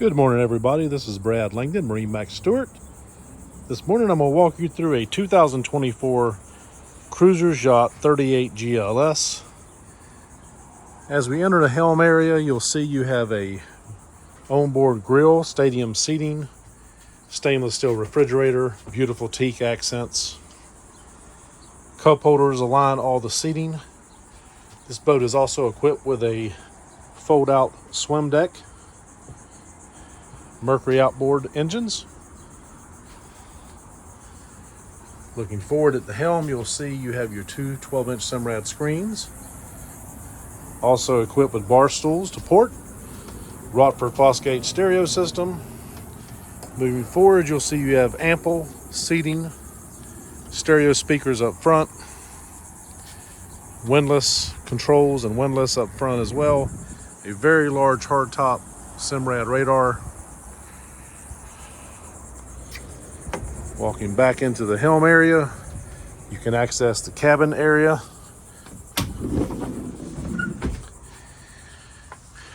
Good morning, everybody. This is Brad Langdon, MarineMax Stuart. This morning I'm going to walk you through a 2024 Cruiser's Yacht 38 GLS. As we enter the helm area, you'll see you have a onboard grill, stadium seating, stainless steel refrigerator, beautiful teak accents. Cup holders align all the seating. This boat is also equipped with a fold-out swim deck, Mercury outboard engines. Looking forward at the helm, you'll see you have your two 12-inch Simrad screens. Also equipped with bar stools to port. Rockford Fosgate stereo system. Moving forward, you'll see you have ample seating, stereo speakers up front, windlass controls and windlass up front as well. A very large hardtop Simrad radar. Walking back into the helm area, you can access the cabin area.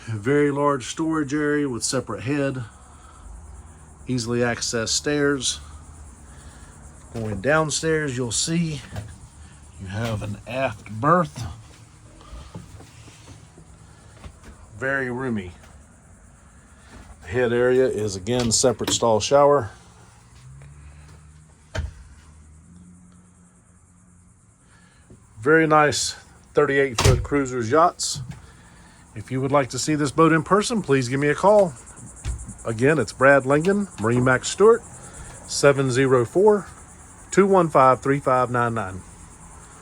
A very large storage area with separate head, easily accessed stairs. Going downstairs, you'll see you have an aft berth. Very roomy. The head area is again separate stall shower. Very nice 38-foot Cruiser's Yachts. If you would like to see this boat in person, please give me a call. Again, it's Brad Langdon, MarineMax Stuart, 704-215-3599.